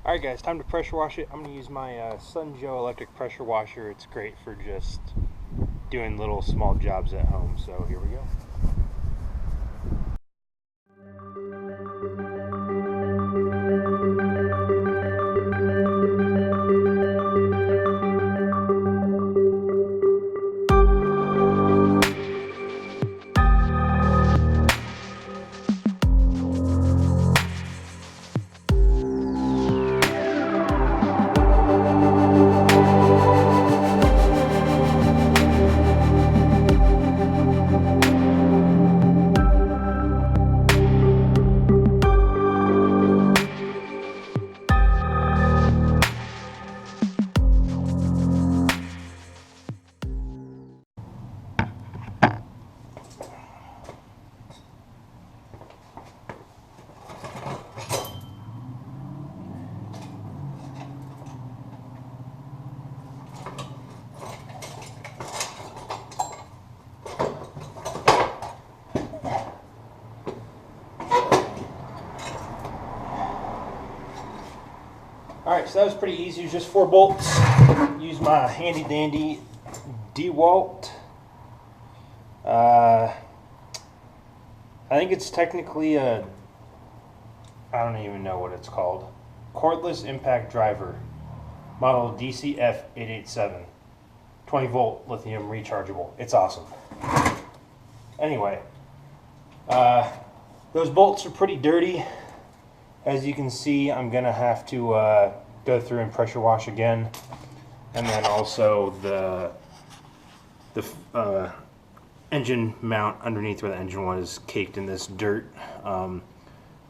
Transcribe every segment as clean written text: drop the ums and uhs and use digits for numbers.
Alright guys, time to pressure wash it. I'm going to use my Sunjoe electric pressure washer. It's great for just doing little small jobs at home. So here we go. Alright, so that was pretty easy. It was just 4 bolts. Use my handy dandy DeWalt. I think it's technically I don't even know what it's called. Cordless impact driver. Model DCF887. 20 volt lithium rechargeable. It's awesome. Anyway, those bolts are pretty dirty. As you can see, I'm gonna have to go through and pressure wash again, and then also the engine mount underneath where the engine was caked in this dirt.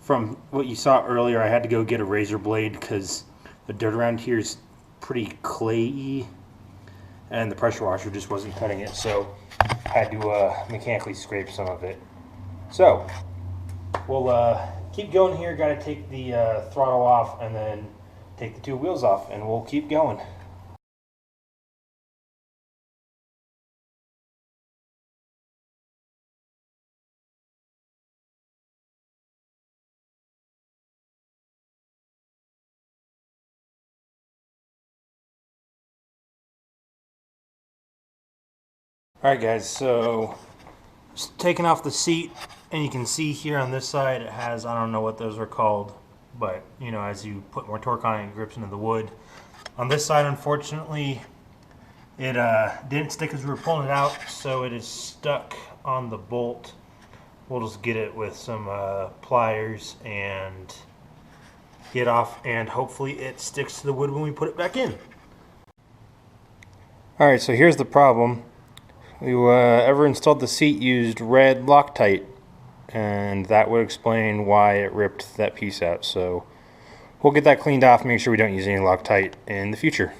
From what you saw earlier, I had to go get a razor blade because the dirt around here is pretty clayey, and the pressure washer just wasn't cutting it, so I had to mechanically scrape some of it. So we'll keep going here. Got to take the throttle off and then take the 2 wheels off, and we'll keep going. Alright guys, so just taking off the seat, and you can see here on this side it has, I don't know what those are called, but you know, as you put more torque on it, it grips into the wood. On this side, unfortunately, it didn't stick as we were pulling it out, so it is stuck on the bolt. We'll just get it with some pliers and get off, and hopefully it sticks to the wood when we put it back in. Alright, so here's the problem. Whoever installed the seat used red Loctite, and that would explain why it ripped that piece out. So we'll get that cleaned off, make sure we don't use any Loctite in the future.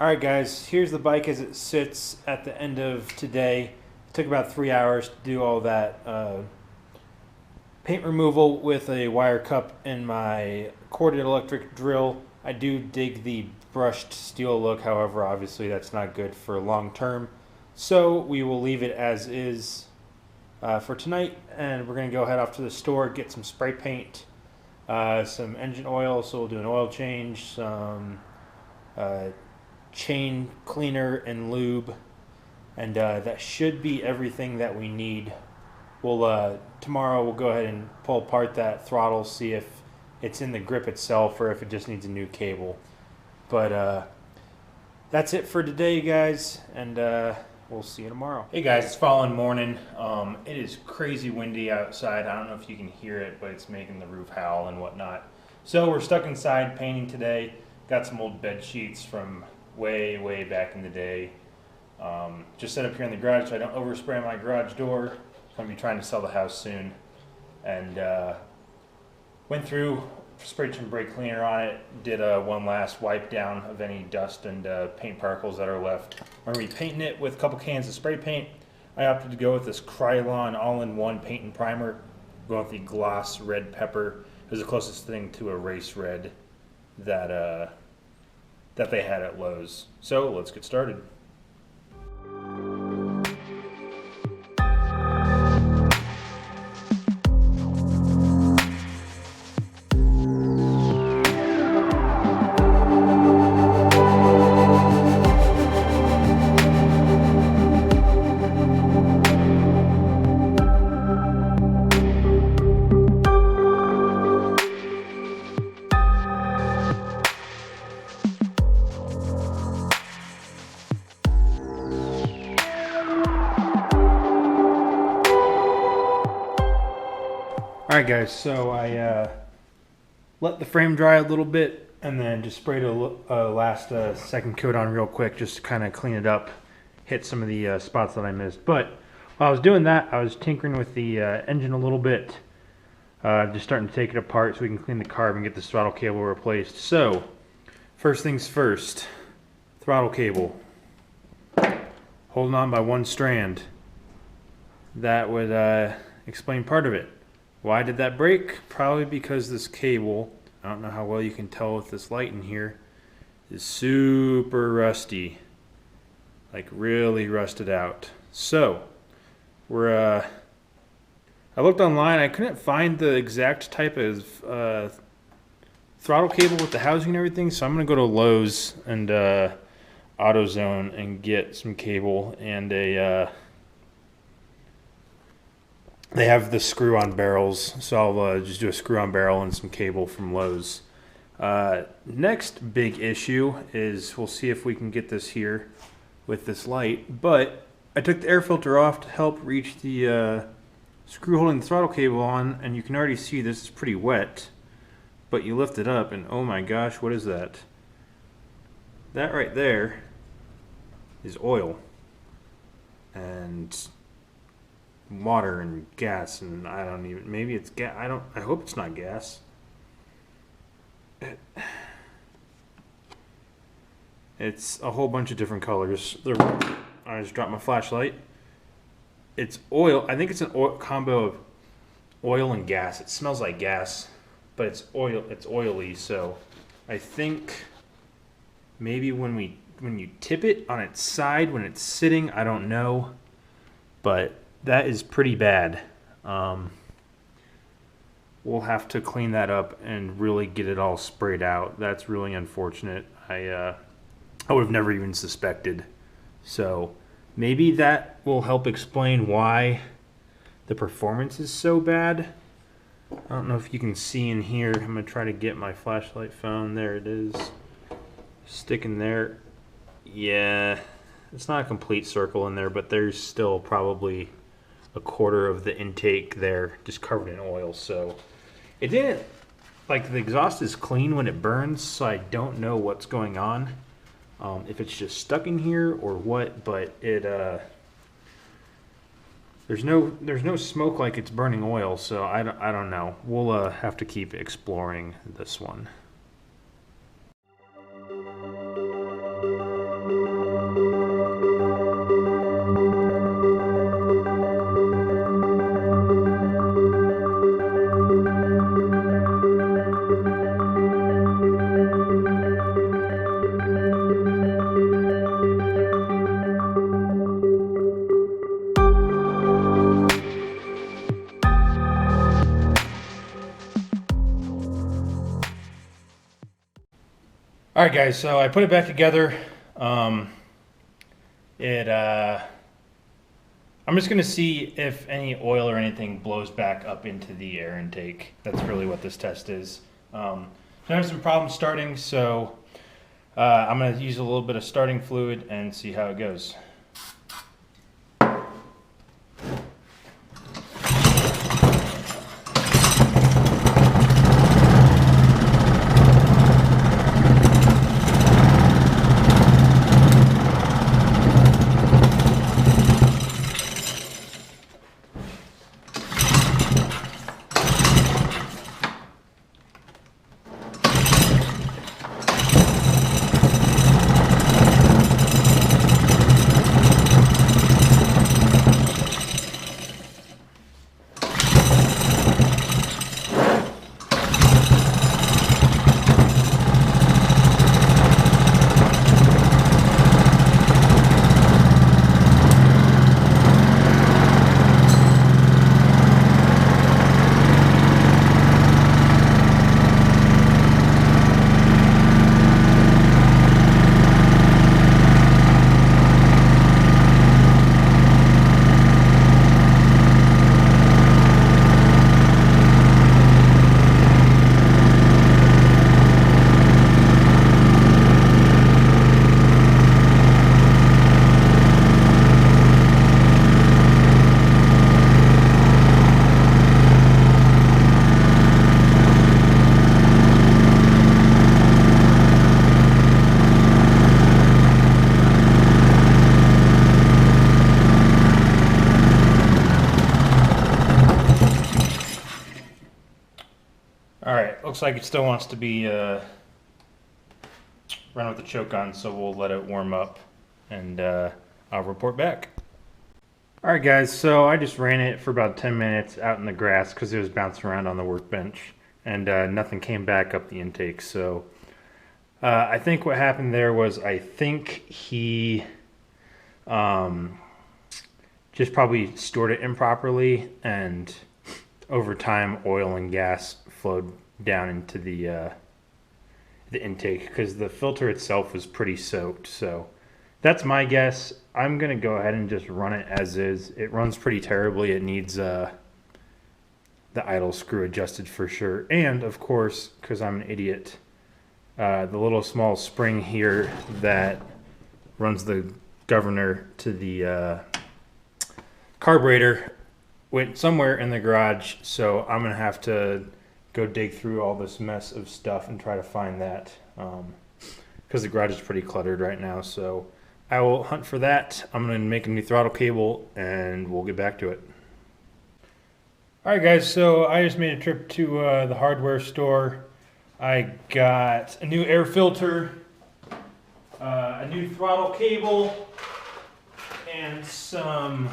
Alright guys, here's the bike as it sits at the end of today. It took about 3 hours to do all that paint removal with a wire cup and my corded electric drill. I do dig the brushed steel look, however obviously that's not good for long term. So we will leave it as is for tonight, and we're going to go head off to the store, get some spray paint, some engine oil, so we'll do an oil change, some chain cleaner and lube, and that should be everything that we need. We'll tomorrow we'll go ahead and pull apart that throttle, see if it's in the grip itself or if it just needs a new cable. But that's it for today, guys, and we'll see you tomorrow. Hey guys, it's following morning. It is crazy windy outside. I don't know if you can hear it, but it's making the roof howl and whatnot. So we're stuck inside painting today. Got some old bed sheets from way back in the day. Just set up here in the garage so I don't overspray my garage door. I'm going to be trying to sell the house soon. And went through, sprayed some brake cleaner on it, did one last wipe down of any dust and paint particles that are left. I'm going to be painting it with a couple cans of spray paint. I opted to go with this Krylon all-in-one paint and primer. Going with the gloss red pepper. It was the closest thing to a race red that they had at Lowe's. So let's get started. Alright guys, so I let the frame dry a little bit and then just sprayed a last second coat on real quick just to kind of clean it up, hit some of the spots that I missed. But while I was doing that, I was tinkering with the engine a little bit, just starting to take it apart so we can clean the carb and get this throttle cable replaced. So, first things first, throttle cable. Holding on by one strand. That would explain part of it. Why did that break? Probably because this cable, I don't know how well you can tell with this light in here, is super rusty. Like really rusted out. So, I looked online, I couldn't find the exact type of throttle cable with the housing and everything, so I'm going to go to Lowe's and AutoZone and get some cable and they have the screw-on barrels, so I'll just do a screw-on barrel and some cable from Lowe's. Next big issue is we'll see if we can get this here with this light, but I took the air filter off to help reach the screw holding the throttle cable on, and you can already see this is pretty wet, but you lift it up and oh my gosh, what is that? That right there is oil and water and gas, and I don't even, maybe it's gas, I hope it's not gas. It's a whole bunch of different colors. I just dropped my flashlight. It's oil. I think it's an oil combo of oil and gas. It smells like gas, but it's oil. It's oily, so I think maybe when you tip it on its side when it's sitting, I don't know, but that is pretty bad. We'll have to clean that up and really get it all sprayed out. That's really unfortunate. I would have never even suspected. So maybe that will help explain why the performance is so bad. I don't know if you can see in here. I'm going to try to get my flashlight phone. There it is. Sticking there. Yeah, it's not a complete circle in there, but there's still probably a quarter of the intake there just covered in oil. So it didn't, like, the exhaust is clean when it burns, so I don't know what's going on, if it's just stuck in here or what, but it there's no smoke like it's burning oil, so I don't know. We'll have to keep exploring this one. All right, guys, so I put it back together. I'm just going to see if any oil or anything blows back up into the air intake. That's really what this test is. I have some problems starting, so I'm going to use a little bit of starting fluid and see how it goes. Alright, looks like it still wants to be run with the choke on, so we'll let it warm up and I'll report back. Alright guys, so I just ran it for about 10 minutes out in the grass because it was bouncing around on the workbench and nothing came back up the intake. So I think what happened there was I think he just probably stored it improperly, and over time oil and gas flowed down into the intake because the filter itself was pretty soaked. So that's my guess. I'm gonna go ahead and just run it as is. It runs pretty terribly. It needs the idle screw adjusted for sure, and of course, because I'm an idiot, the little small spring here that runs the governor to the carburetor went somewhere in the garage, so I'm gonna have to go dig through all this mess of stuff and try to find that, because the garage is pretty cluttered right now. So I will hunt for that. I'm gonna make a new throttle cable and we'll get back to it. All right guys, so I just made a trip to the hardware store. I got a new air filter, a new throttle cable, and some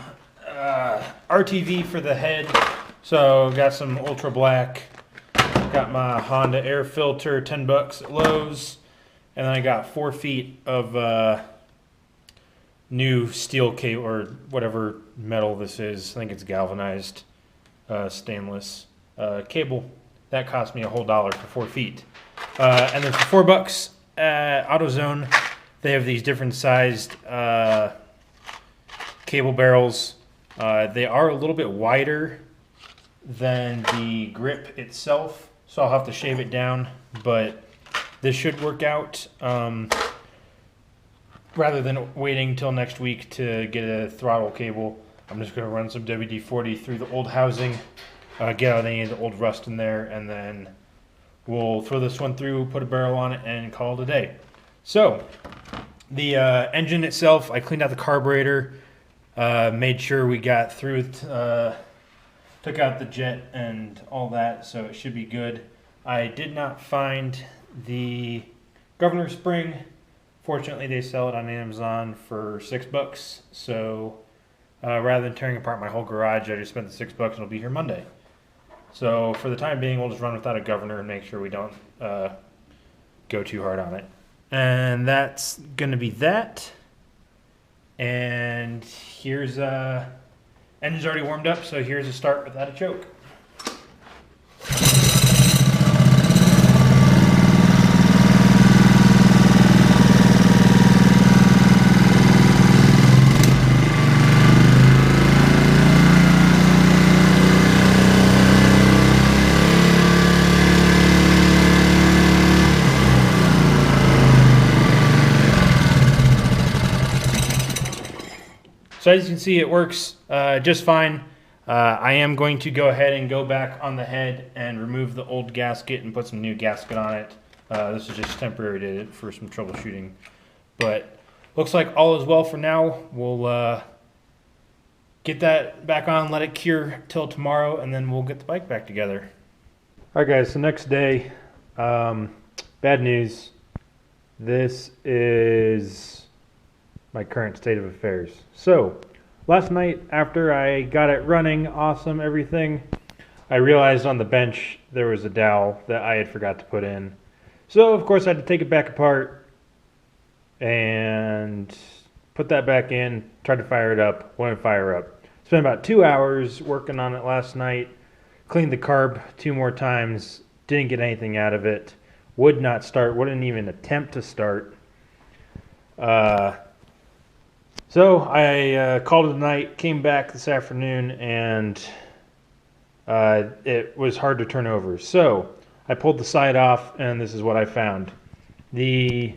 RTV for the head. So got some ultra black, got my Honda air filter, 10 bucks at Lowe's, and then I got 4 feet of new steel cable, or whatever metal this is. I think it's galvanized stainless cable. That cost me a whole $1 for 4 feet. And then for 4 bucks at AutoZone, they have these different sized cable barrels. They are a little bit wider than the grip itself, so I'll have to shave it down, but this should work out. Rather than waiting till next week to get a throttle cable, I'm just going to run some WD-40 through the old housing, get out any of the old rust in there, and then we'll throw this one through, put a barrel on it, and call it a day. So the engine itself, I cleaned out the carburetor, made sure we got through it, took out the jet and all that, so it should be good. I did not find the governor spring. Fortunately, they sell it on Amazon for $6, so rather than tearing apart my whole garage, I just spent the $6 and it'll be here Monday. So for the time being, we'll just run without a governor and make sure we don't go too hard on it. And that's going to be that. And here's engine's already warmed up, so here's a start without a choke. So as you can see, it works just fine. I am going to go ahead and go back on the head and remove the old gasket and put some new gasket on it. This is just temporary for some troubleshooting. But looks like all is well for now. We'll get that back on, let it cure till tomorrow, and then we'll get the bike back together. All right, guys, so next day, bad news. This is my current state of affairs. So, last night after I got it running, awesome, everything, I realized on the bench there was a dowel that I had forgot to put in. So, of course, I had to take it back apart and put that back in, tried to fire it up, wouldn't fire up. Spent about 2 hours working on it last night, cleaned the carb 2 more times, didn't get anything out of it, would not start, wouldn't even attempt to start. So I called it a night, came back this afternoon, and it was hard to turn over. So I pulled the side off, and this is what I found. The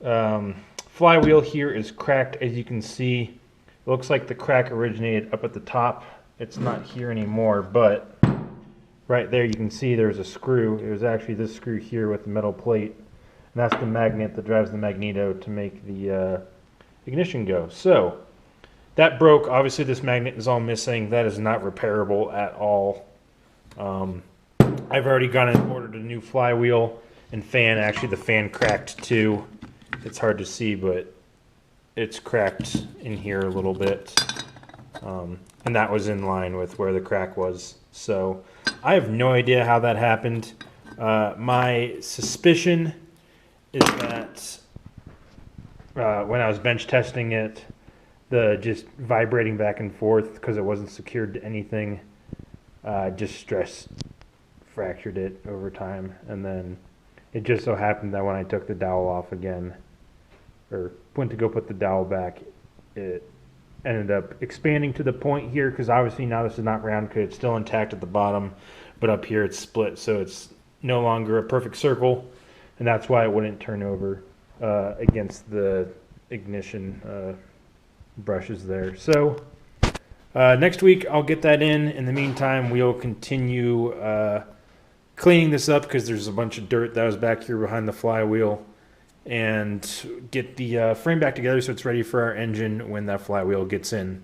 flywheel here is cracked, as you can see. It looks like the crack originated up at the top. It's not here anymore, but right there you can see there's a screw. It was actually this screw here with the metal plate. And that's the magnet that drives the magneto to make the ignition go. So that broke. Obviously this magnet is all missing. That is not repairable at all. I've already gone and ordered a new flywheel and fan. Actually the fan cracked too. It's hard to see, but it's cracked in here a little bit. And that was in line with where the crack was. So I have no idea how that happened. My suspicion is that when I was bench testing it, the just vibrating back and forth because it wasn't secured to anything, just stress fractured it over time. And then it just so happened that when I took the dowel off again, or went to go put the dowel back, it ended up expanding to the point here, because obviously now this is not round because it's still intact at the bottom, but up here it's split, so it's no longer a perfect circle, and that's why it wouldn't turn over against the ignition brushes there. So next week I'll get that in. In the meantime, we'll continue cleaning this up because there's a bunch of dirt that was back here behind the flywheel, and get the frame back together so it's ready for our engine when that flywheel gets in.